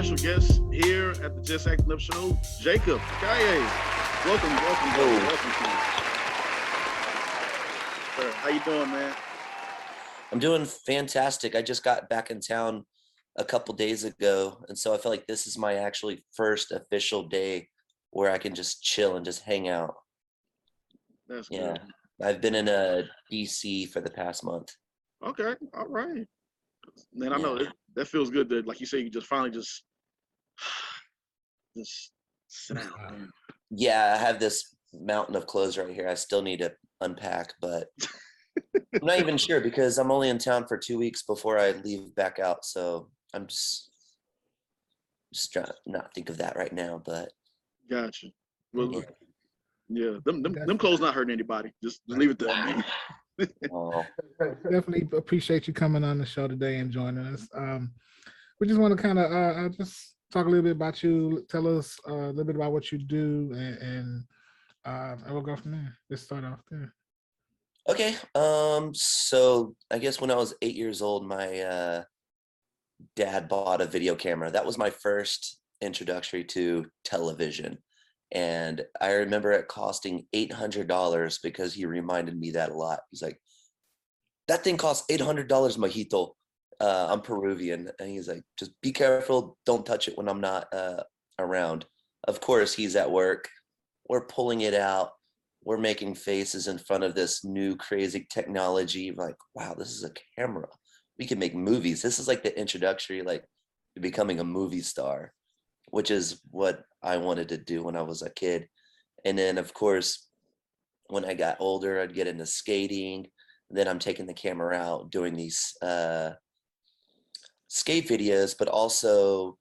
special guest here at the Just Acting Up Show, Jacob, Calle. Welcome. How you doing, man? I'm doing fantastic. I just got back in town a couple days ago, and so I feel like this is my actually first official day where I can just chill and just hang out. That's good. I've been in DC for the past month. Okay, all right. Man, I know that feels good that, like you say, you just finally just sit down, man. Yeah, I have this mountain of clothes right here. I still need to unpack, but I'm not even sure because I'm only in town for 2 weeks before I leave back out. So I'm just trying to not think of that right now, but gotcha. Well, yeah, them clothes not hurting anybody. Just leave it there, man. Definitely appreciate you coming on the show today and joining us. We just want to kind of just talk a little bit about you. Tell us a little bit about what you do, and we'll go from there. Let's start off there. Okay. So I guess when I was 8 years old, my dad bought a video camera. That was my first introductory to television. And I remember it costing $800 because he reminded me that a lot. He's like, that thing costs $800, Majito. I'm Peruvian. And he's like, just be careful. Don't touch it when I'm not around. Of course, he's at work. We're pulling it out. We're making faces in front of this new crazy technology. We're like, wow, this is a camera. We can make movies. This is like the introductory, like to becoming a movie star, which is what I wanted to do when I was a kid. And then, of course, when I got older, I'd get into skating. Then I'm taking the camera out, doing these skate videos, but also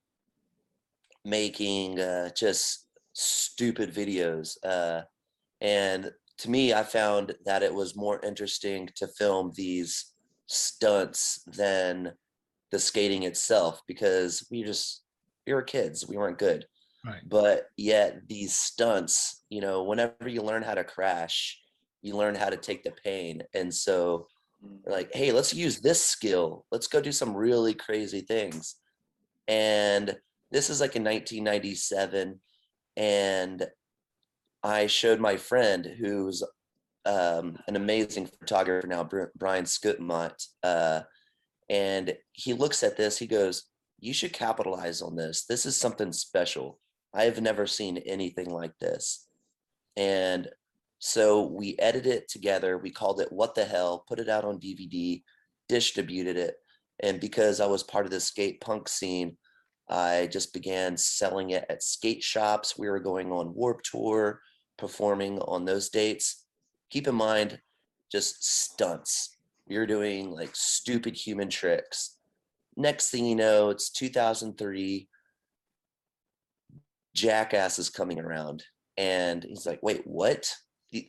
making just stupid videos. And to me, I found that it was more interesting to film these stunts than the skating itself, because we were kids, we weren't good. Right. But yet these stunts, whenever you learn how to crash, you learn how to take the pain. And so like, hey, let's use this skill. Let's go do some really crazy things. And this is like in 1997. And I showed my friend, who's an amazing photographer now, Brian Scutmont, and he looks at this, he goes, you should capitalize on this. This is something special. I have never seen anything like this. And so we edited it together. We called it What the Hell, put it out on DVD, distributed it. And because I was part of the skate punk scene, I just began selling it at skate shops. We were going on Warped Tour, performing on those dates. Keep in mind, just stunts. We were doing like stupid human tricks. Next thing you know, it's 2003. Jackass is coming around. And he's like, wait, what?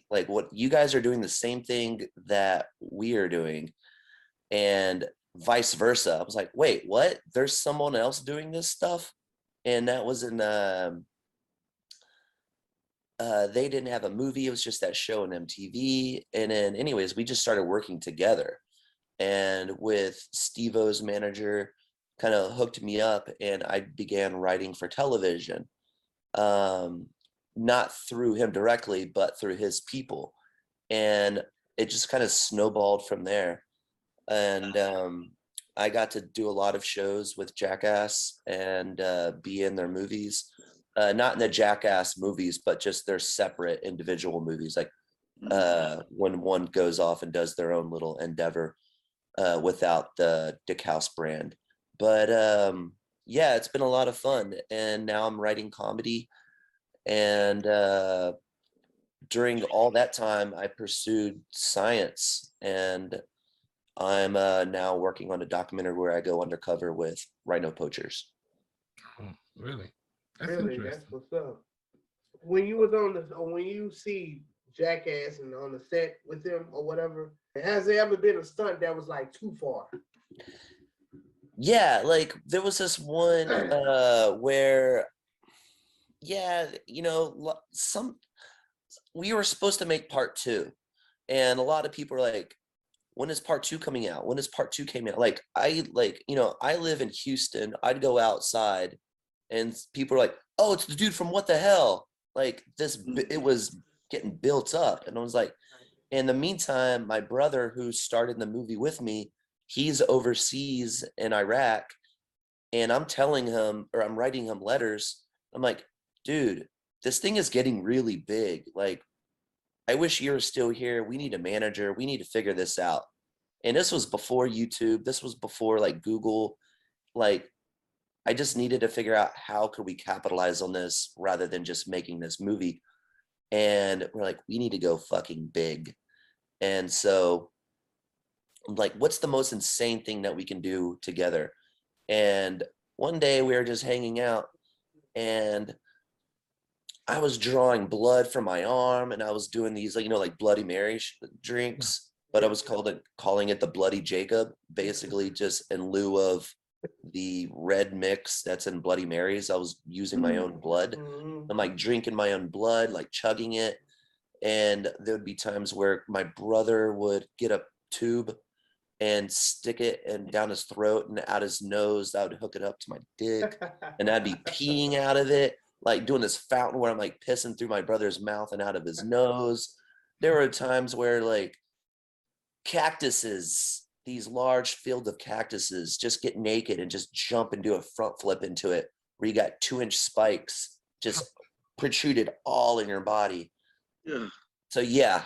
Like, what? You guys are doing the same thing that we are doing. And vice versa. I was like, wait, what? There's someone else doing this stuff? And that was in they didn't have a movie. It was just that show on MTV. And then anyways, we just started working together. And with Steve-O's manager kind of hooked me up, and I began writing for television. Not through him directly, but through his people. And it just kind of snowballed from there. And I got to do a lot of shows with Jackass and be in their movies. Not in the Jackass movies, but just their separate individual movies. Like when one goes off and does their own little endeavor without the Dick House brand. But yeah, it's been a lot of fun. And now I'm writing comedy. And during all that time, I pursued science. And I'm now working on a documentary where I go undercover with Rhino Poachers. Oh, really? That's what's up. When you was when you see Jackass and on the set with him or whatever, has there ever been a stunt that was like too far? Yeah, like there was this one where, we were supposed to make part 2, and a lot of people are like, when is part 2 coming out? When is part 2 coming out? I live in Houston. I'd go outside And people are like, oh, it's the dude from What the Hell? Like it was getting built up. And I was like, in the meantime, my brother who started in the movie with me, he's overseas in Iraq. And I'm telling him, or I'm writing him letters. I'm like, dude, this thing is getting really big. Like, I wish you were still here. We need a manager. We need to figure this out. And this was before YouTube. This was before like Google. Like, I just needed to figure out how could we capitalize on this rather than just making this movie. And we're like, we need to go fucking big. And so I'm like, what's the most insane thing that we can do together? And one day we were just hanging out and I was drawing blood from my arm and I was doing these, like, like Bloody Mary drinks, but I was calling it the Bloody Jacob, basically just in lieu of the red mix that's in Bloody Marys. I was using my own blood. I'm like drinking my own blood, like chugging it. And there would be times where my brother would get a tube and stick it and down his throat and out his nose. I would hook it up to my dick and I'd be peeing out of it, like doing this fountain where I'm like pissing through my brother's mouth and out of his nose. There were times where like cactuses, these large field of cactuses, just get naked and just jump and do a front flip into it where you got 2-inch spikes just protruded all in your body. Yeah. So yeah,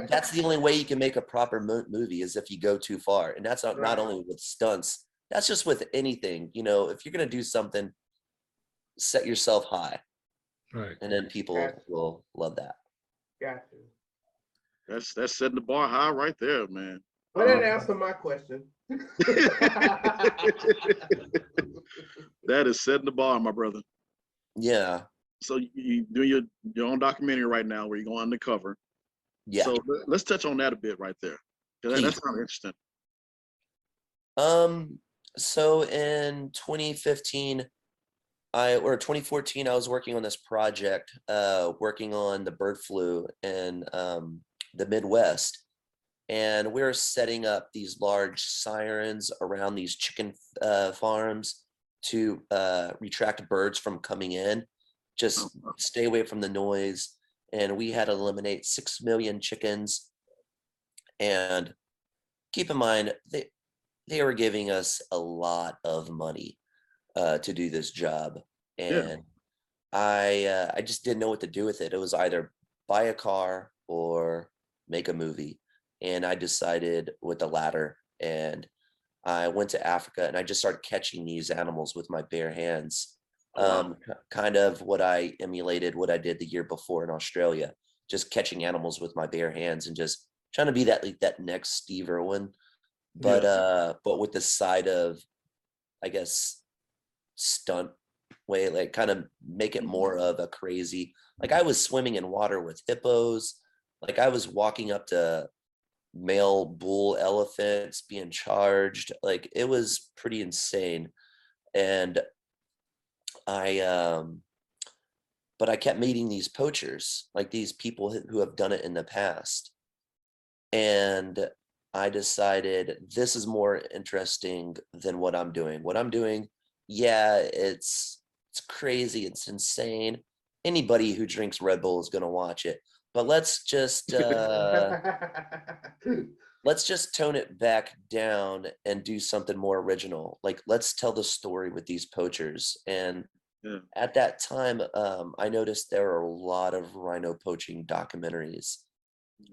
that's the only way you can make a proper movie is if you go too far. And that's not only with stunts, that's just with anything. If you're going to do something, set yourself high. Right. And then people will love that. Gotcha. That's setting the bar high right there, man. Well, that answered my question. That is setting the bar, my brother. Yeah. So you do your own documentary right now where you're going undercover. Yeah. So let's touch on that a bit right there. That's kind of interesting. So in 2015, or 2014, I was working on this project, working on the bird flu in the Midwest. And we were setting up these large sirens around these chicken farms to retract birds from coming in, just stay away from the noise. And we had to eliminate 6 million chickens. And keep in mind, they were giving us a lot of money to do this job. And I just didn't know what to do with it. It was either buy a car or make a movie. And I decided with the latter. And I went to Africa and I just started catching these animals with my bare hands. Kind of what I emulated what I did the year before in Australia, just catching animals with my bare hands and just trying to be that next Steve Irwin, but with the side of, I guess, stunt way, like kind of make it more of a crazy, like I was swimming in water with hippos, like I was walking up to male bull elephants being charged, like it was pretty insane. And but I kept meeting these poachers, like these people who have done it in the past. And I decided this is more interesting than what I'm doing. What I'm doing, yeah, it's crazy, it's insane. Anybody who drinks Red Bull is going to watch it. But let's just tone it back down and do something more original. Like, let's tell the story with these poachers. And at that time, I noticed there are a lot of rhino poaching documentaries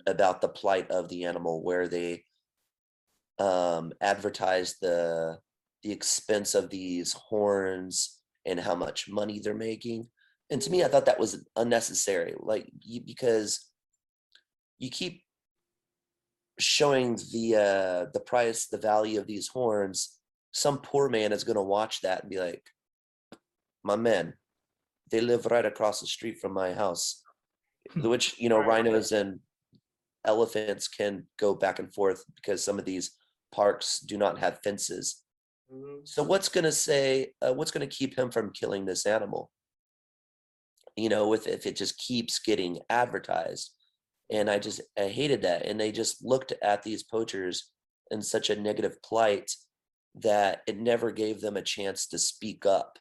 about the plight of the animal, where they advertise the expense of these horns and how much money they're making. And to me, I thought that was unnecessary, like because you keep showing the price, the value of these horns. Some poor man is going to watch that and be like, my man, they live right across the street from my house, which, rhinos and elephants can go back and forth because some of these parks do not have fences. So what's going to keep him from killing this animal? If it just keeps getting advertised. And I hated that. And they just looked at these poachers in such a negative plight that it never gave them a chance to speak up.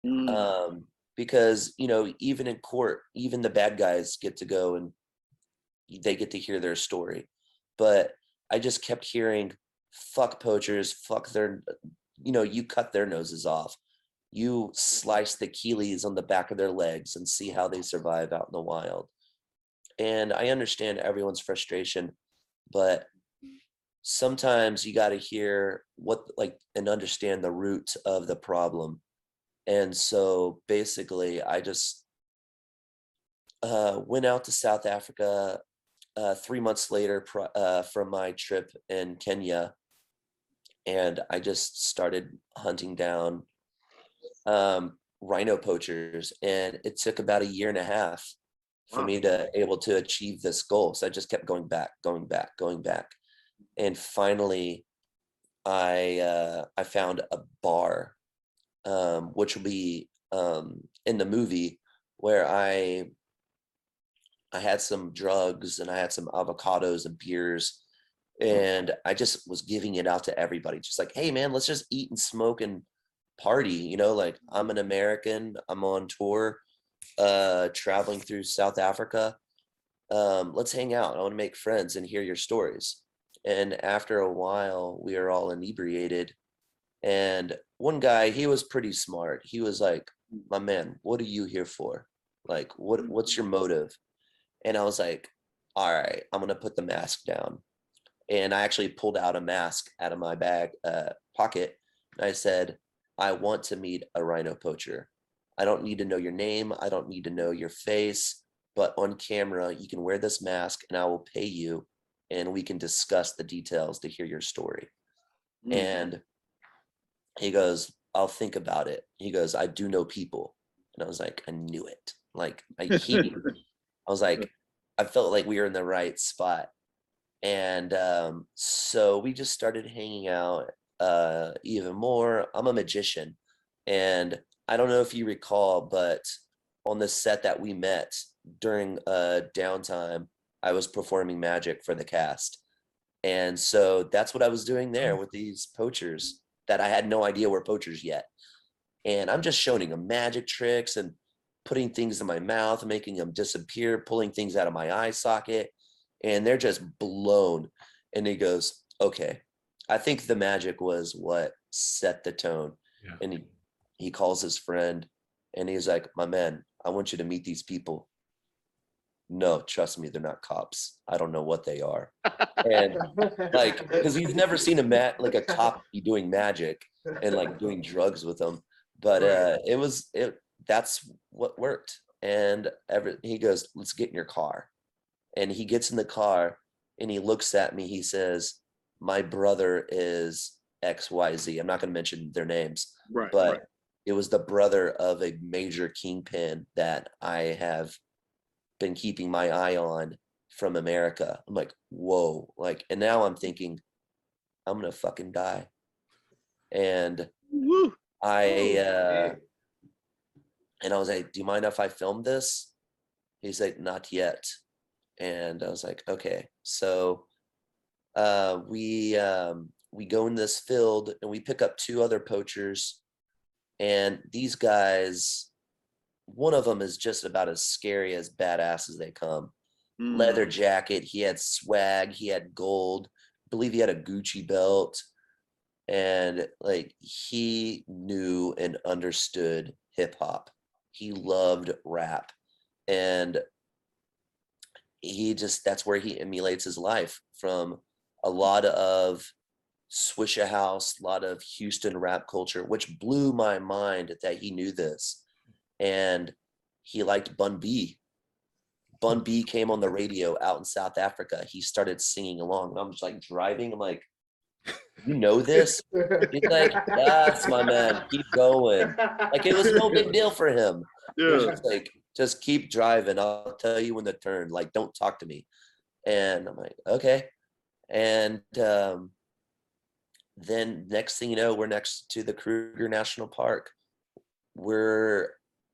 Mm. Because, you know, even in court, even the bad guys get to go and they get to hear their story. But I just kept hearing, fuck poachers, fuck their, you know, you cut their noses off. You slice the Achilles on the back of their legs and see how they survive out in the wild. And I understand everyone's frustration, but sometimes you got to hear what, like, and understand the root of the problem. And so basically I just went out to South Africa 3 months later from my trip in Kenya. And I just started hunting down rhino poachers. And it took about 1.5 years for me to able to achieve this goal. So I just kept going back. And finally, I found a bar, which will be in the movie, where I had some drugs and I had some avocados and beers, and I just was giving it out to everybody. Just like, hey man, let's just eat and smoke and party. You know, like, I'm an American, I'm on tour, traveling through South Africa. Let's hang out. I want to make friends and hear your stories. And after a while, we were all inebriated. And one guy, he was pretty smart. He was like, my man, what are you here for? Like, what's your motive? And I was like, all right, I'm going to put the mask down. And I actually pulled out a mask out of my bag pocket. And I said, I want to meet a rhino poacher. I don't need to know your name. I don't need to know your face. But on camera, you can wear this mask and I will pay you. And we can discuss the details to hear your story. And he goes, I'll think about it. He goes, I do know people. And I was like, I knew it. Like, I was like, I felt like we were in the right spot. And so we just started hanging out even more. I'm a magician. And I don't know if you recall, but on the set that we met during downtime, I was performing magic for the cast. And so that's what I was doing there with these poachers that I had no idea were poachers yet. And I'm just showing them magic tricks and putting things in my mouth, making them disappear, pulling things out of my eye socket. And they're just blown. And he goes, okay, I think the magic was what set the tone. Yeah. And he calls his friend and he's like, my man, I want you to meet these people. No, trust me, they're not cops. I don't know what they are. And like, because he's never seen a cop be doing magic and like doing drugs with them. But that's what worked. And he goes, let's get in your car. And he gets in the car and he looks at me. He says, my brother is XYZ. I'm not going to mention their names, but it was the brother of a major kingpin that I have been keeping my eye on from America. I'm like, whoa, like, and now I'm thinking, I'm gonna fucking die. And I was like, do you mind if I film this? He's like, not yet. And I was like, okay. So we go in this field and we pick up 2 other poachers, and these guys, one of them is just about as scary as badass as they come. Leather jacket, he had swag, he had gold, I believe he had a Gucci belt, and like, he knew and understood hip hop. He loved rap, and that's where he emulates his life from. A lot of Swisha House, a lot of Houston rap culture, which blew my mind that he knew this. And he liked Bun B. Bun B came on the radio out in South Africa. He started singing along. And I'm just like driving. I'm like, you know this? He's like, that's my man. Keep going. Like, it was no big deal for him. Yeah. It was just like, just keep driving. I'll tell you when to turn. Like, don't talk to me. And I'm like, okay. And then next thing you know, we're next to the Kruger National Park. We're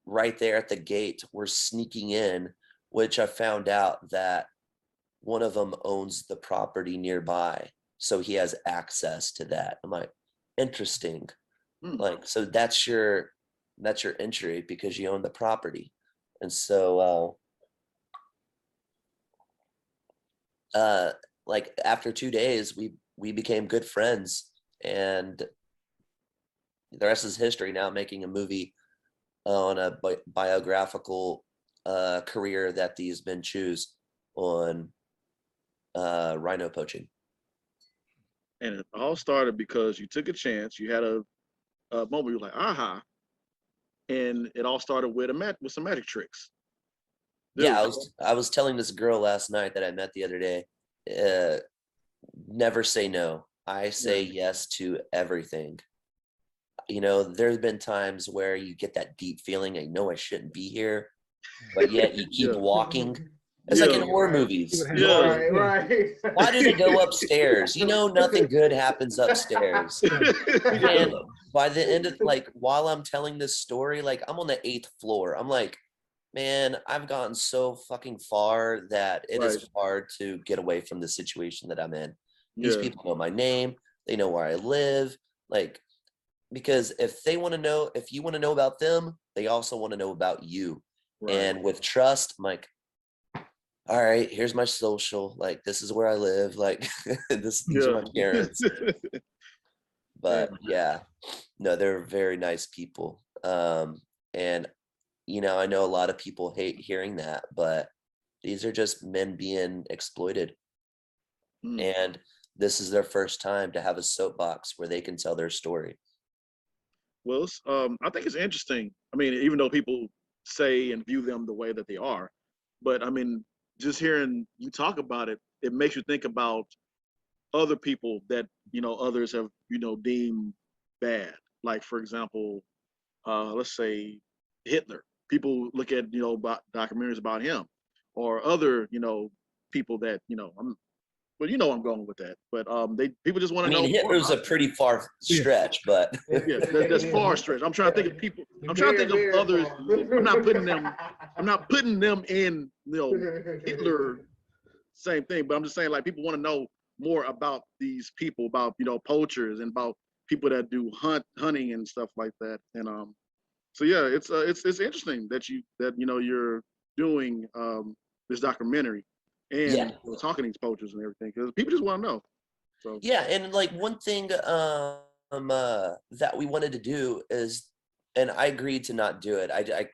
right there at the gate. We're sneaking in, which I found out that one of them owns the property nearby. So he has access to that. I'm like, interesting. Hmm. Like, so that's your entry because you own the property. And so like after 2 days we became good friends, and the rest is history. Now making a movie on a biographical career that these men choose on rhino poaching. And it all started because you took a chance. You had a moment you were like, aha. And it all started with with some magic tricks. Yeah, Dude. I was telling this girl last night that I met the other day, never say no. I say yes to everything. You know, there's been times where you get that deep feeling, I know I shouldn't be here, but yet you keep walking. It's like in horror movies. Yeah. Right. Why do they go upstairs? You know, nothing good happens upstairs. And by the end of, like, while I'm telling this story, like, I'm on the 8th floor. I'm like, man, I've gotten so fucking far that it is hard to get away from the situation that I'm in. These people know my name. They know where I live. Like, because if you want to know about them, they also want to know about you. And with trust, I'm like, all right, here's my social. Like, this is where I live. Like, these are my parents. But yeah, no, they're very nice people. And you know, I know a lot of people hate hearing that, but these are just men being exploited. And this is their first time to have a soapbox where they can tell their story. Well, I think it's interesting. I mean, even though people say and view them the way that they are, but I mean, just hearing you talk about it, it makes you think about other people that, you know, others have, you know, deemed bad. Like, for example, let's say Hitler. People look at, you know, about documentaries about him, or other, you know, people that, you know, well, you know, I'm going with that. But people just want to know. I mean, Hitler's a pretty far stretch, but that's far stretch. I'm trying to think of people. I'm trying to think of others. I'm not putting them in, you know, Hitler. Same thing, but I'm just saying, like, people want to know more about these people, about, you know, poachers, and about people that do hunting and stuff like that. And so yeah, it's interesting that you know, you're doing this documentary and you know, talking to these poachers and everything, because people just want to know. So yeah, and like one thing that we wanted to do is, and I agreed to not do it. I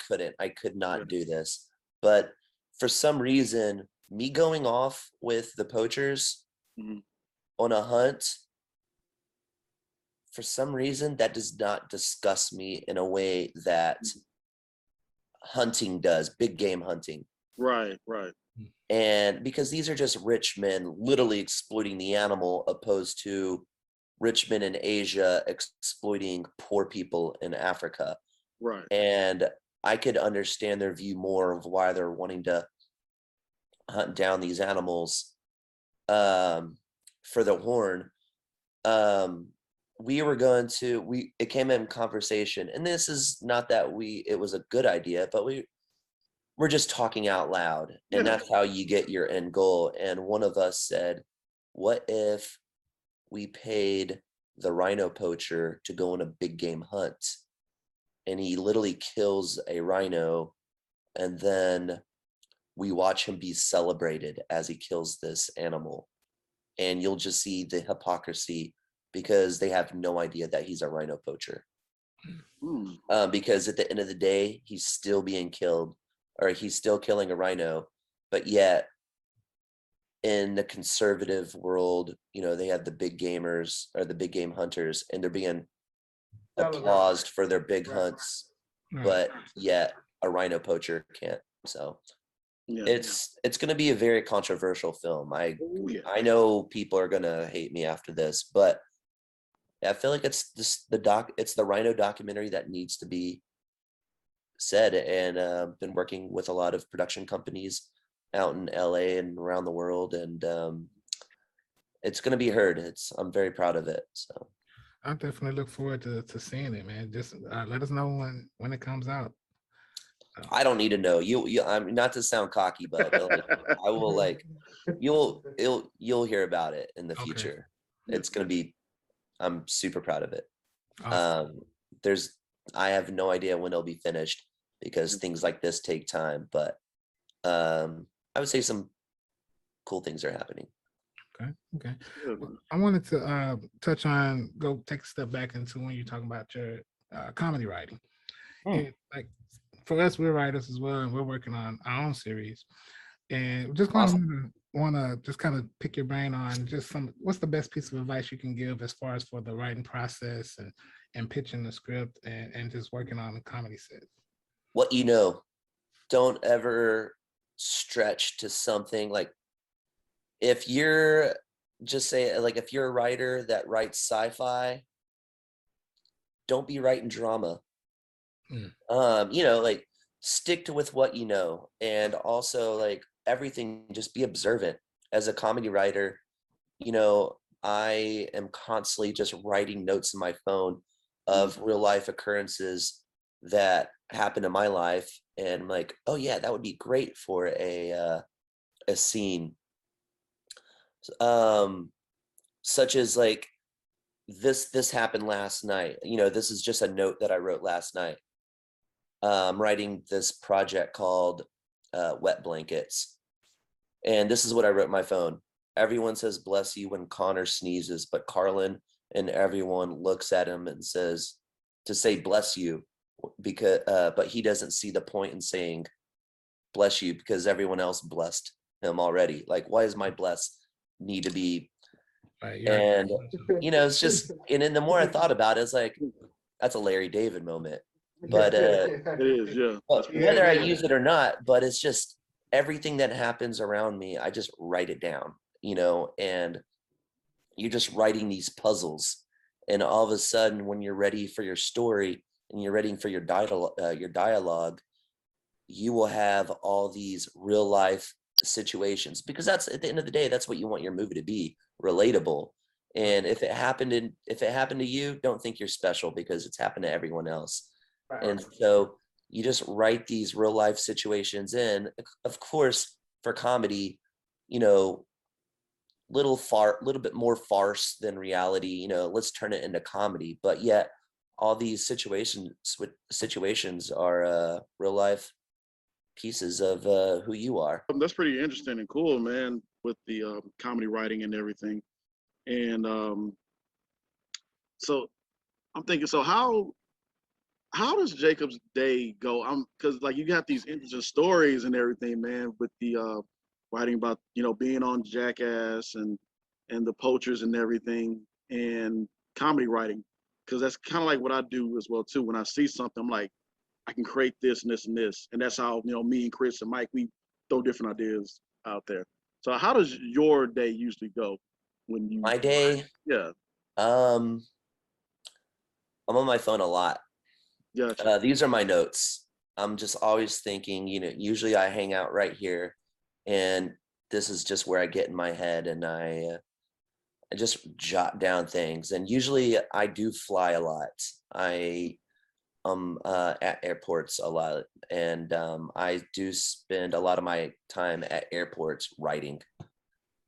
could not do this, but for some reason, me going off with the poachers on a hunt, for some reason, that does not disgust me in a way that hunting does, big game hunting. Right. And because these are just rich men literally exploiting the animal, opposed to rich men in Asia exploiting poor people in Africa. Right. And I could understand their view more of why they're wanting to hunt down these animals for the horn. It came in conversation, and this is not that it was a good idea, but we're just talking out loud, and that's how you get your end goal. And one of us said, what if we paid the rhino poacher to go on a big game hunt, and he literally kills a rhino, and then we watch him be celebrated as he kills this animal, and you'll just see the hypocrisy, because they have no idea that he's a rhino poacher. Because at the end of the day, he's still being killed, or he's still killing a rhino, but yet in the conservative world, you know, they have the big gamers or the big game hunters, and they're being applauded for their big hunts, but yet a rhino poacher can't. So it's going to be a very controversial film. I know people are going to hate me after this, but I feel like it's the rhino documentary that needs to be said. And been working with a lot of production companies out in LA and around the world, and it's going to be heard. I'm very proud of it. So I definitely look forward to seeing it, man. Just let us know when it comes out. I don't need to know. I'm not to sound cocky, but like, I will, like, you'll hear about it in the future. It's going to be, I'm super proud of it. Awesome. I have no idea when it'll be finished because things like this take time, but I would say some cool things are happening. Okay. Yeah, Well, I wanted to go take a step back into when you're talking about your comedy writing. And like for us, we're writers as well, and we're working on our own series. And just kind Awesome. of want to just kind of pick your brain on just what's the best piece of advice you can give as far as for the writing process and pitching the script and just working on the comedy set. What don't ever stretch to something like if you're if you're a writer that writes sci-fi, don't be writing drama. Like stick to with what you know, and also like everything, just be observant. As a comedy writer, I am constantly just writing notes in my phone of real life occurrences that happen in my life, and I'm like, oh yeah, that would be great for a scene. Such as like this happened last night. This is just a note that I wrote last night. Writing this project called Wet Blankets. And this is what I wrote in my phone. Everyone says bless you when Connor sneezes, but Carlin and everyone looks at him and says to say bless you, because but he doesn't see the point in saying bless you because everyone else blessed him already. Like, why does my bless need to be? Right, And it's just, and then the more I thought about it, it's like, that's a Larry David moment. But it is, yeah. whether I use it or not, but it's just everything that happens around me, I just write it down, and you're just writing these puzzles. And all of a sudden, when you're ready for your story and you're ready for your dialogue, you will have all these real life situations, because that's, at the end of the day, that's what you want your movie to be, relatable. And if it happened to you, don't think you're special because it's happened to everyone else. And so you just write these real life situations in. Of course, for comedy, little bit more farce than reality. Let's turn it into comedy. But yet, all these situations are real life pieces of who you are. That's pretty interesting and cool, man, with the comedy writing and everything. And so I'm thinking, so how does Jacob's day go? Because like you got these interesting stories and everything, man, with the writing about being on Jackass and the poachers and everything, and comedy writing, because that's kind of like what I do as well too. When I see something, I'm like, I can create this and this and this, and that's how me and Chris and Mike, we throw different ideas out there. So how does your day usually go when you? My day, Yeah, I'm on my phone a lot. gotcha. These are my notes. I'm just always thinking, usually I hang out right here, and this is just where I get in my head, and I just jot down things. And usually I do fly a lot. I at airports a lot, and I do spend a lot of my time at airports writing,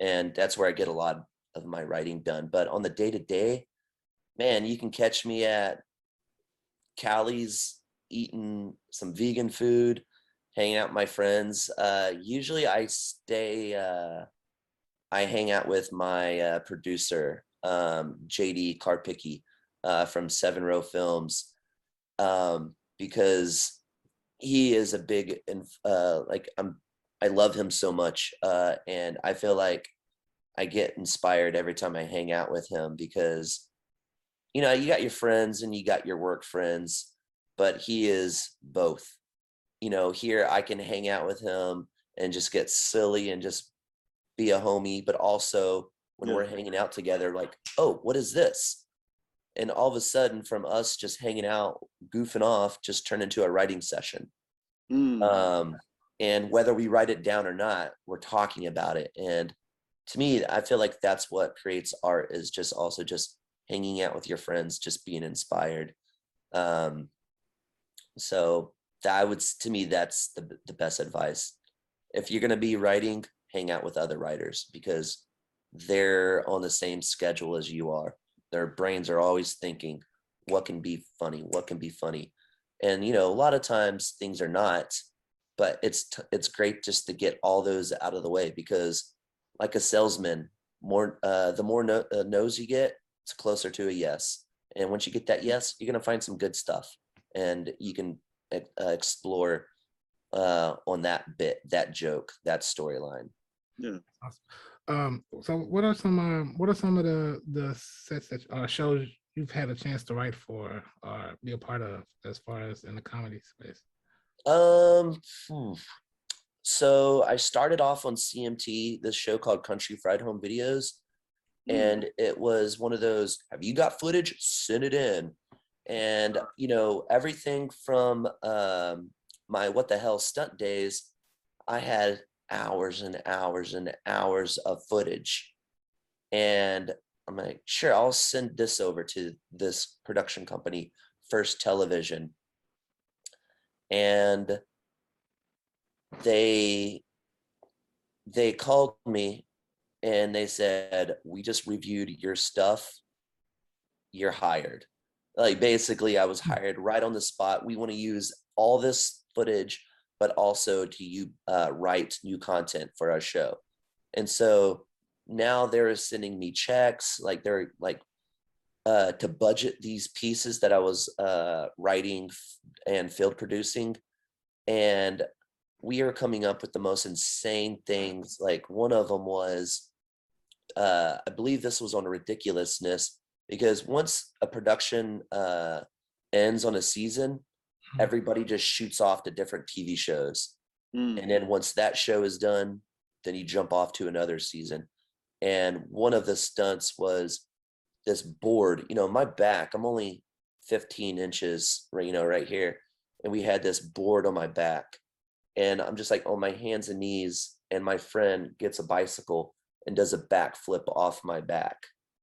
and that's where I get a lot of my writing done. But on the day-to-day, man, you can catch me at Calle's eating some vegan food, hanging out with my friends. Usually I hang out with my producer, JD Karpicki, from 7 Row Films, because he is a big, I love him so much. And I feel like I get inspired every time I hang out with him, because you got your friends and you got your work friends, but he is both. Here I can hang out with him and just get silly and just be a homie, but also when we're hanging out together, like, oh, what is this? And all of a sudden, from us just hanging out, goofing off, just turn into a writing session. And whether we write it down or not, we're talking about it. And to me, I feel like that's what creates art, is just also just hanging out with your friends, just being inspired. So to me, that's the best advice. If you're going to be writing, hang out with other writers, because they're on the same schedule as you are. Their brains are always thinking, what can be funny, and a lot of times things are not, but it's great just to get all those out of the way, because like a salesman, the more no's you get, it's closer to a yes. And once you get that yes, you're gonna find some good stuff, and you can explore on that joke, that storyline. Yeah. So what are some of the sets that shows you've had a chance to write for or be a part of, as far as in the comedy space? So I started off on CMT, this show called Country Fried Home Videos, and it was one of those, have you got footage? Send it in. And everything from my what the hell stunt days, I had hours and hours and hours of footage, and I'm like, sure, I'll send this over to this production company, First Television, and they called me and they said, we just reviewed your stuff, you're hired. Like, basically I was hired right on the spot. We want to use all this footage, but also to write new content for our show. And so now they're sending me checks, like they're like to budget these pieces that I was writing and field producing. And we are coming up with the most insane things. Like, one of them was, I believe this was on Ridiculousness, because once a production ends on a season, everybody just shoots off to different TV shows. And then once that show is done, then you jump off to another season. And one of the stunts was this board, my back, I'm only 15 inches, right here. And we had this board on my back, and I'm just like on my hands and knees, and my friend gets a bicycle and does a backflip off my back.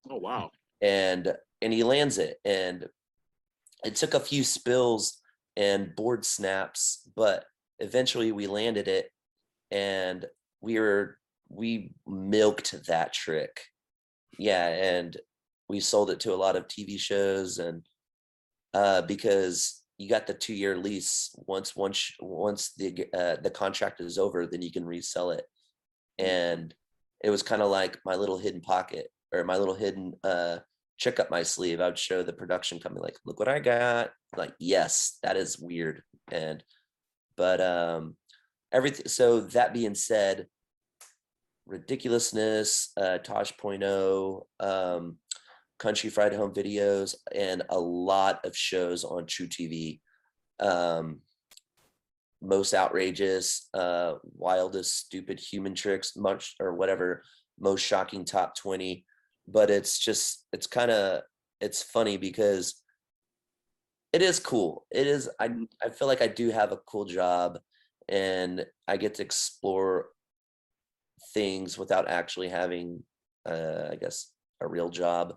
Oh, wow. And he lands it, and it took a few spills and board snaps, but eventually we landed it, and we milked that trick. Yeah, and we sold it to a lot of TV shows, and because you got the 2-year lease, once the contract is over, then you can resell it. And it was kind of like my little hidden pocket, or my little hidden trick up my sleeve. I would show the production company, like, look what I got. Like, yes, that is weird. But everything. So that being said, Ridiculousness, Tosh.0, Country Fried Home Videos, and a lot of shows on True TV. Most outrageous, wildest stupid human tricks, much or whatever, most shocking top 20. But it's funny because it is cool. It is, I feel like I do have a cool job, and I get to explore things without actually having I guess a real job.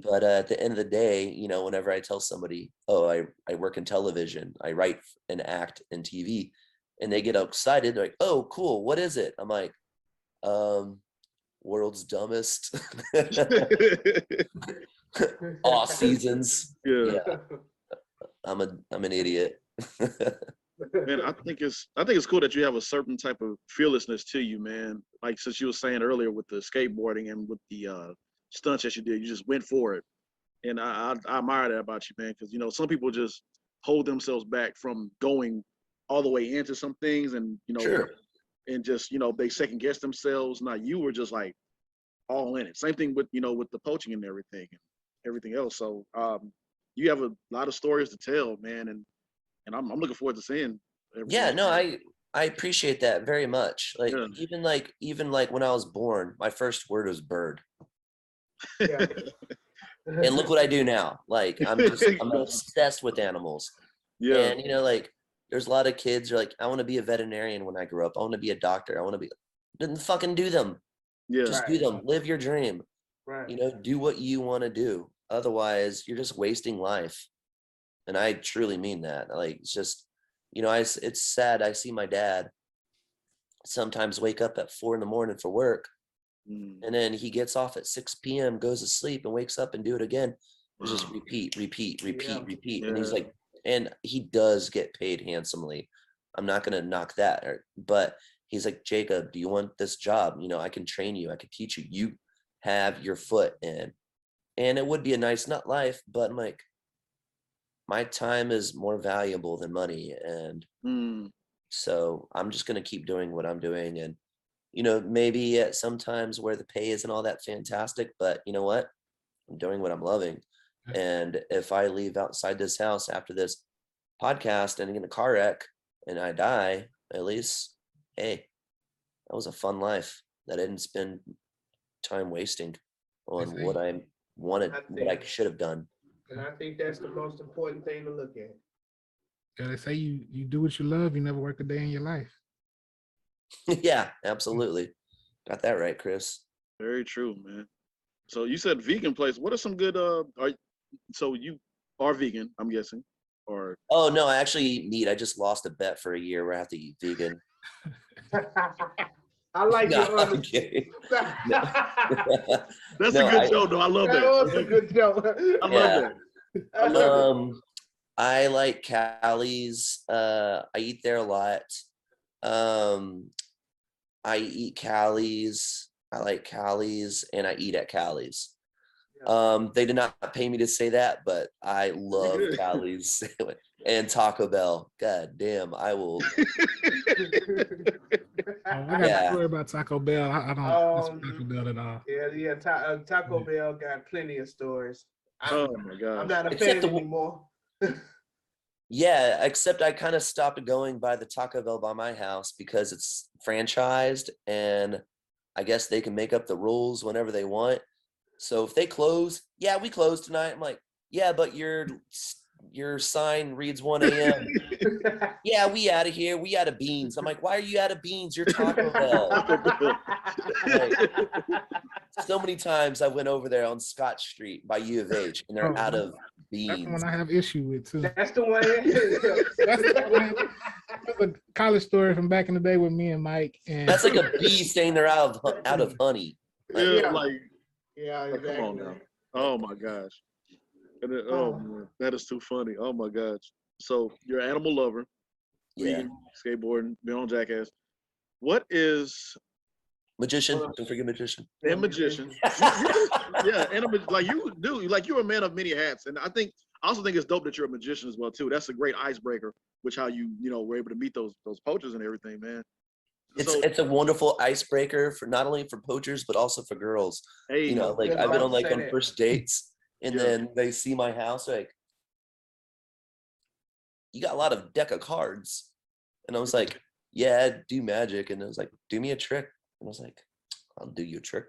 But at the end of the day, whenever I tell somebody, oh, I work in television, I write and act in TV, and they get excited, they're like, oh, cool, what is it? I'm like, World's Dumbest, All Seasons. Yeah. I'm an idiot. Man, I think it's cool that you have a certain type of fearlessness to you, man. Like, since you were saying earlier with the skateboarding and with the stunts that you did, you just went for it. And I admire that about you, man, because some people just hold themselves back from going all the way into some things, and Sure. and just they second guess themselves. Now you were just like all in it. Same thing with with the poaching and everything else. So you have a lot of stories to tell, man, and I'm looking forward to seeing everything. Yeah, no, I appreciate that very much. Like, Yeah. even like when I was born, my first word was bird. Yeah. And look what I do now. Like, I'm obsessed with animals. Yeah. And like, there's a lot of kids who are like, I want to be a veterinarian when I grow up. I want to be a doctor. I want to be. Then fucking do them. Yeah. Just do them. Live your dream. Right. Do what you want to do. Otherwise, you're just wasting life. And I truly mean that. Like, it's just, it's sad. I see my dad sometimes wake up at 4 a.m. for work. And then he gets off at 6 p.m., goes to sleep, and wakes up and do it again. It's just repeat, repeat, repeat, repeat. And Yeah. he's like, and he does get paid handsomely. I'm not gonna knock that, but he's like, Jacob, do you want this job? You know, I can train you, I can teach you. You have your foot in. And it would be a nice nut life, but I'm like, my time is more valuable than money. And so I'm just gonna keep doing what I'm doing. And you know, maybe at sometimes where the pay isn't all that fantastic, but you know what? I'm doing what I'm loving. And if I leave outside this house after this podcast and get in a car wreck and I die, at least, hey, that was a fun life that I didn't spend time wasting on what I wanted, what I should have done. And I think that's the most important thing to look at. Yeah, they say you do what you love, you never work a day in your life. Yeah, absolutely. Got that right, Chris. Very true, man. So you said vegan place. What are some good so you are vegan, I'm guessing, or Oh no, I actually eat meat. I just lost a bet for a year where I have to eat vegan. I like No, your I'm honesty. kidding. that's No, a good show though. I love That was a that. good joke. I love that. I love it. I like Calle's. I eat there a lot. I eat Calle's. I like Calle's, and I eat at Calle's. They did not pay me to say that, but I love good. Calle's and Taco Bell. God damn, I will. I got a story about Taco Bell. I don't mess with Taco Bell at all. Yeah. Taco Bell got plenty of stories. Oh my gosh. I'm not a Except fan the- anymore. Yeah, except I kind of stopped going by the Taco Bell by my house because it's franchised, and I guess they can make up the rules whenever they want. So if they close, yeah, we close tonight. I'm like, yeah, but your sign reads 1 a.m. Yeah, we out of here. We out of beans. I'm like, why are you out of beans? You're Taco Bell. Like, so many times I went over there on Scott Street by U of H, and they're out of That's the beans. one I have issue with too. That's the one. That's the one. That's a college story from back in the day with me and Mike. And That's like a bee saying they're out of honey. Yeah, Yeah, like, exactly. come on now. Oh my gosh. And then, oh man, that is too funny. Oh my gosh. So you're an animal lover, Yeah, vegan, skateboarding, been on Jackass. What is magician. Don't forget magician. a magician? Yeah, and you're a man of many hats, and I also think it's dope that you're a magician as well too. That's a great icebreaker, which how you were able to meet those poachers and everything, man. It's a wonderful icebreaker for not only for poachers but also for girls. Hey, You know, like Yeah, I've been I on was like on saying first dates, and Yeah. then they see my house like, you got a lot of deck of cards, and I was like, yeah, I do magic, and I was like, do me a trick, and I was like, I'll do you a trick.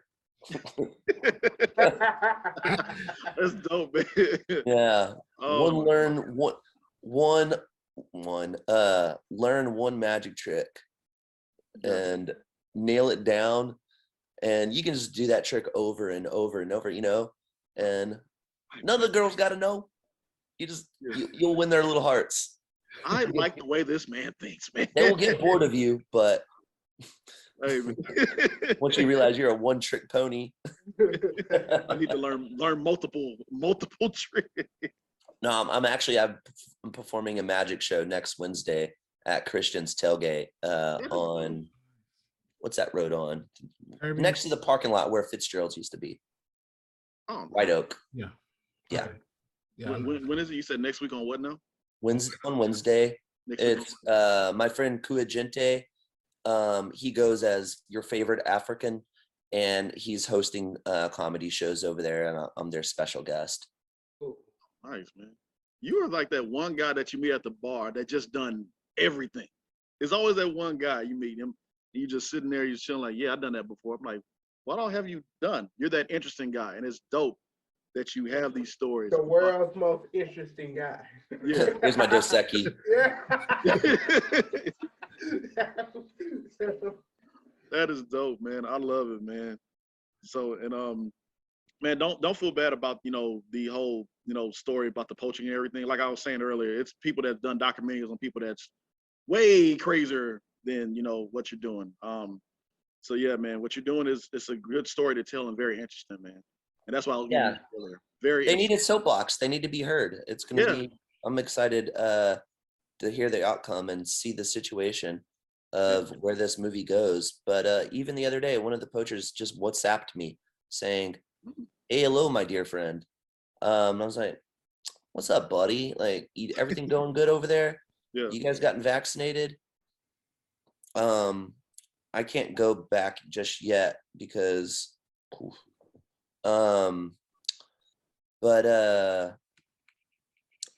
that's dope, man. Yeah. Oh, Learn one magic trick yeah. and nail it down, and you can just do that trick over and over and over, and none of the girls got to know. You'll win their little hearts. I like the way this man thinks, man. They will get bored of you, but Hey, man. once you realize you're a one-trick pony. I need to learn multiple tricks. No, I'm performing a magic show next Wednesday at Christian's Tailgate on, what's that road on? Irving. Next to the parking lot where Fitzgerald's used to be. Oh, White Oak. Yeah. Yeah. Yeah. when is it? You said next week on what now? On Wednesday. Next week It's my friend Kua Gente. He goes as your favorite African, and he's hosting comedy shows over there, and I'm their special guest. Nice, man. You are like that one guy that you meet at the bar that just done everything. There's always that one guy you meet him, and you just sitting there, you're chilling like, yeah, I've done that before. I'm like, what all have you done? You're that interesting guy, and it's dope that you have these stories. The world's most interesting guy. Yeah. Here's my Dos Equis. That is dope, man. I love it, man. So, and man, don't feel bad about the whole story about the poaching and everything. Like I was saying earlier, it's people that done documentaries on people that's way crazier than what you're doing. So yeah, man, what you're doing is it's a good story to tell and very interesting, man. and that's why I was Yeah. earlier. Very They interesting. need a soapbox. They need to be heard. It's going to Yeah. be, I'm excited to hear the outcome and see the situation of where this movie goes. But even the other day, one of the poachers just WhatsApped me saying, "Hey, hello, my dear friend." And I was like, "What's up, buddy? Like, everything going good over there? Yeah. You guys gotten vaccinated?" I can't go back just yet because, but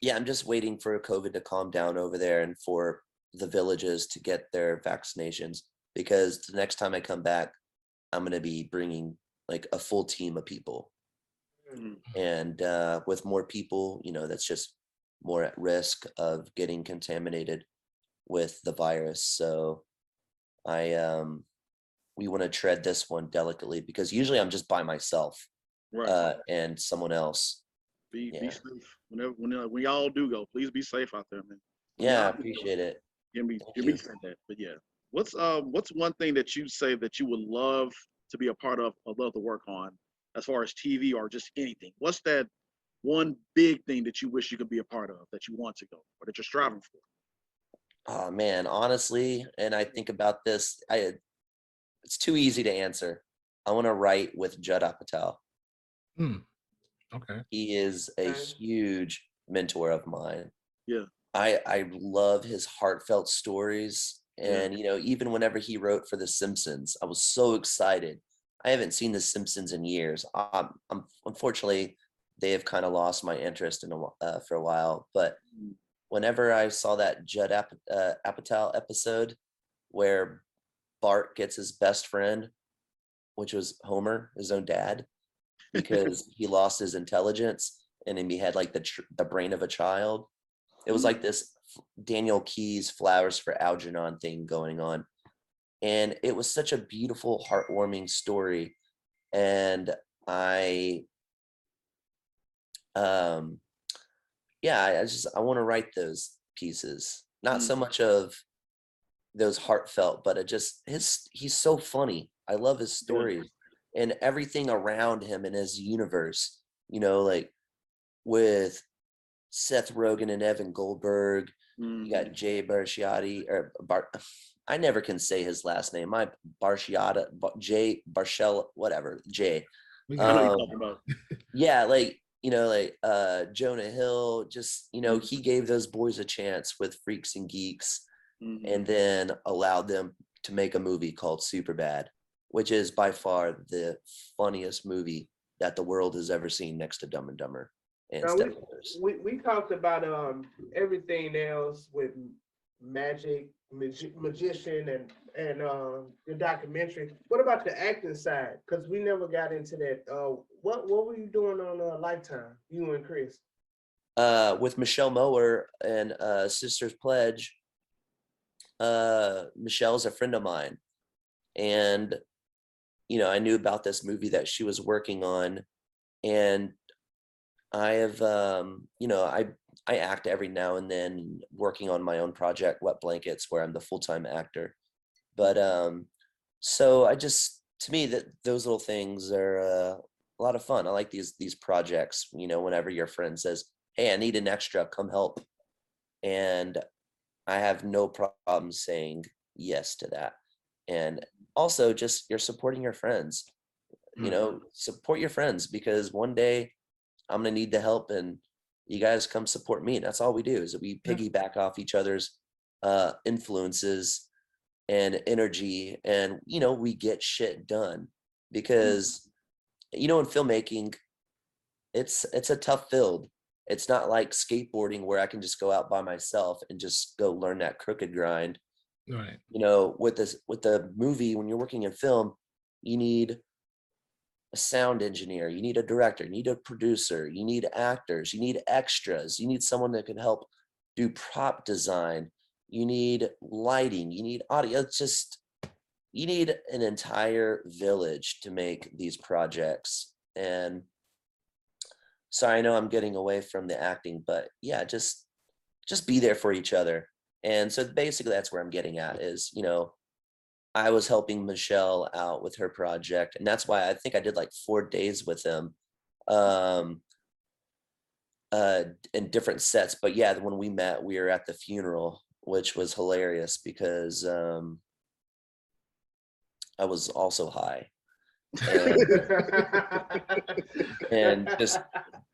yeah, I'm just waiting for COVID to calm down over there and for the villages to get their vaccinations, because the next time I come back, I'm going to be bringing like a full team of people. Mhm. And with more people, you know, that's just more at risk of getting contaminated with the virus. So we want to tread this one delicately, because usually I'm just by myself Right. and someone else. Be Yeah. safe. When y'all do go, please be safe out there, man. Yeah, I appreciate it. Give me you. said that. But yeah. What's one thing that you say that you would love to be a part of or love to work on as far as TV or just anything? What's that one big thing that you wish you could be a part of, that you want to go or that you're striving for? Oh man, honestly, and I think about this, it's too easy to answer. I want to write with Judd Apatow. Okay. He is a huge mentor of mine. Yeah. I love his heartfelt stories. Yeah. And, you know, even whenever he wrote for The Simpsons, I was so excited. I haven't seen The Simpsons in years. Unfortunately, they have kind of lost my interest for a while. But whenever I saw that Judd Apatow episode where Bart gets his best friend, which was Homer, his own dad, because he lost his intelligence and then he had like the brain of a child. It was like this Daniel Keyes Flowers for Algernon thing going on. And it was such a beautiful, heartwarming story. And I want to write those pieces. Not so much of those heartfelt, but he's so funny. I love his stories and everything around him and his universe, you know, like with Seth Rogen and Evan Goldberg. You got Jay Barsciati I never can say his last name. Jay Barshell, whatever, Jay. I know you're talking about. Yeah, like, you know, like Jonah Hill, just, you know, he gave those boys a chance with Freaks and Geeks, and then allowed them to make a movie called Superbad, which is by far the funniest movie that the world has ever seen, next to Dumb and Dumber and Step Brothers. We talked about everything else with magic, magician, and the documentary. What about the acting side? Because we never got into that. What were you doing on Lifetime? You and Chris? With Michelle Mower and Sister's Pledge. Michelle's a friend of mine, and you know, I knew about this movie that she was working on, and I have you know, I act every now and then, working on my own project, Wet Blankets, where I'm the full-time actor. But so to me, that those little things are a lot of fun. I like these projects, you know, whenever your friend says, "Hey, I need an extra, come help," and I have no problem saying yes to that. And also, just you're supporting your friends. You know, support your friends, because one day I'm gonna need the help, and you guys come support me. And that's all we do, is we piggyback off each other's influences and energy, and you know, we get shit done. Because you know, in filmmaking, it's a tough field. It's not like skateboarding where I can just go out by myself and just go learn that crooked grind. Right. You know, with the movie, when you're working in film, you need a sound engineer, you need a director, you need a producer, you need actors, you need extras, you need someone that can help do prop design, you need lighting, you need audio. It's just, you need an entire village to make these projects. And so I know I'm getting away from the acting, but yeah, just be there for each other. And so basically that's where I'm getting at is, you know, I was helping Michelle out with her project. And that's why I think I did like 4 days with him in different sets. But yeah, when we met, we were at the funeral, which was hilarious because I was also high. And just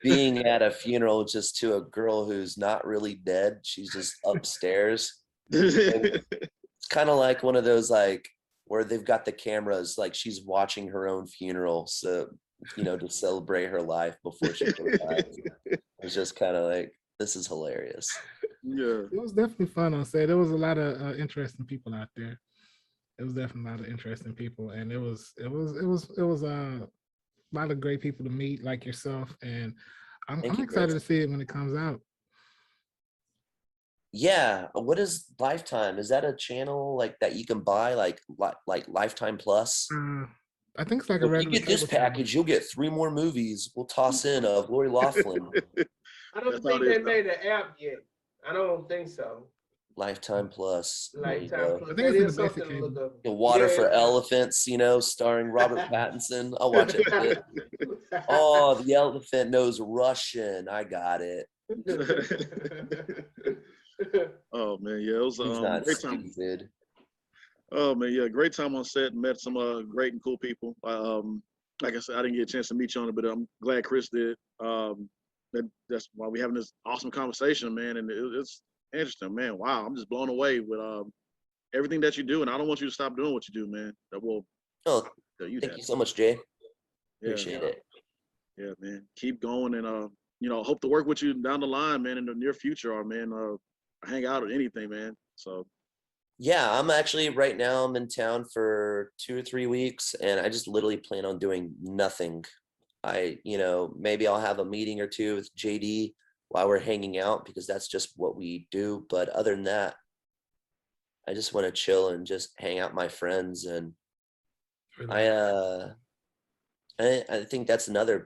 being at a funeral just to a girl who's not really dead, she's just upstairs. It's kind of like one of those like where they've got the cameras, like she's watching her own funeral, so to celebrate her life before she dies. It's just kind of like, this is hilarious. Yeah, It was definitely fun on set. There was a lot of interesting people out there. It was definitely a lot of interesting people, and it was a lot of great people to meet, like yourself. And I'm Thank you, excited Chris. to see it when it comes out. Yeah, what is Lifetime? Is that a channel like that you can buy, like Lifetime Plus? I think it's like So a if you regular get this cable channel. package, you'll get 3 more movies. We'll toss in of Lori Laughlin. I don't That's how think it they is, made an app yet. I don't think so. Lifetime Plus. There you Lifetime go. Plus. I think That it's in is the basic something to look cable. up. The Water Yeah. for Elephants, starring Robert Pattinson. I'll watch it. Oh, the elephant knows Russian. I got it. Oh man, yeah, it was He's not great time. stupid. Oh man, yeah, great time on set. Met some great and cool people. Like I said, I didn't get a chance to meet you on it, but I'm glad Chris did. That's why we're having this awesome conversation, man. And it's interesting, man. Wow, I'm just blown away with everything that you do, and I don't want you to stop doing what you do, man. That will Oh, tell you thank that. you so much, Jay. Yeah, Appreciate it. yeah, man. Keep going, and hope to work with you down the line, man, in the near future, or man, hang out or anything, man. So. Yeah, I'm actually right now I'm in town for 2 or 3 weeks, and I just literally plan on doing nothing. Maybe I'll have a meeting or two with JD while we're hanging out because that's just what we do. But other than that, I just want to chill and just hang out with my friends. And I think that's the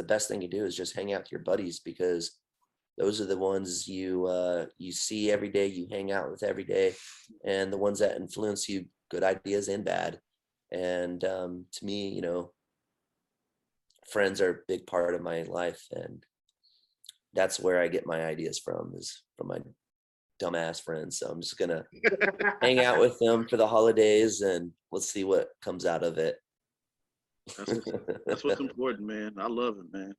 best thing you do is just hang out with your buddies, because those are the ones you see every day, you hang out with every day, and the ones that influence you, good ideas and bad. And to me, friends are a big part of my life, and that's where I get my ideas from, is from my dumbass friends. So I'm just gonna hang out with them for the holidays, and let's see what comes out of it. That's what's important, man. I love it, man.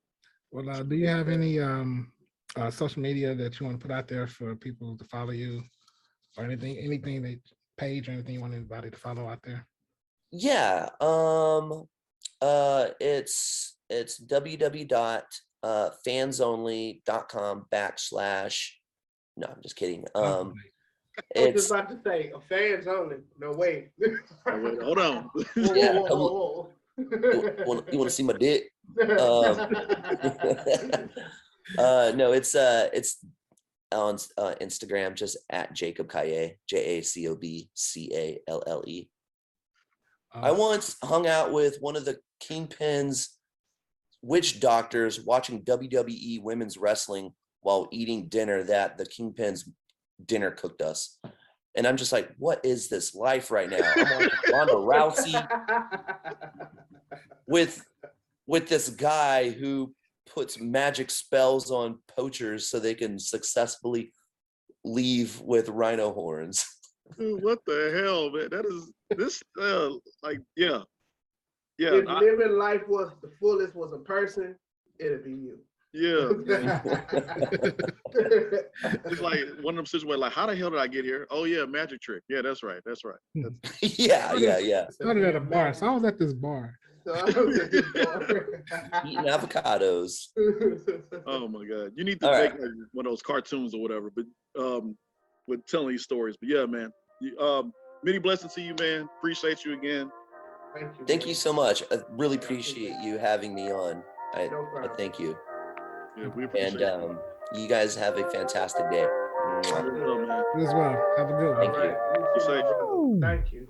Well, do you have any social media that you want to put out there for people to follow you, or anything that page or anything you want anybody to follow out there? Yeah, it's www.fansonly.com/ no, I'm just kidding. I was just about to say, fans only. No, wait. Hold on. Yeah, whoa. You want to see my dick? No, it's on Instagram, just at Jacob Calle, JACOBCALLE. I once hung out with one of the Kingpin's witch doctors watching WWE women's wrestling while eating dinner that the Kingpin's dinner cooked us. And I'm just like, what is this life right now? I'm watching Ronda Rousey with this guy who puts magic spells on poachers so they can successfully leave with rhino horns. Dude, what the hell, man? That is this yeah. If living life was the fullest was a person, it'd be you. Yeah. It's like one of them situations where, like, how the hell did I get here? Oh yeah, magic trick. Yeah, that's right. Yeah. Started at a bar, so I was at this bar. Eating avocados. Oh my God. You need to make like one of those cartoons or whatever, but with telling these stories. But yeah, man. Many blessings to you, man. Appreciate you again. Thank you so much. I really appreciate you having me on. I thank you. Yeah, we appreciate and you guys have a fantastic day. you. You as well. Have a good one. Thank you. Be safe. Thank you.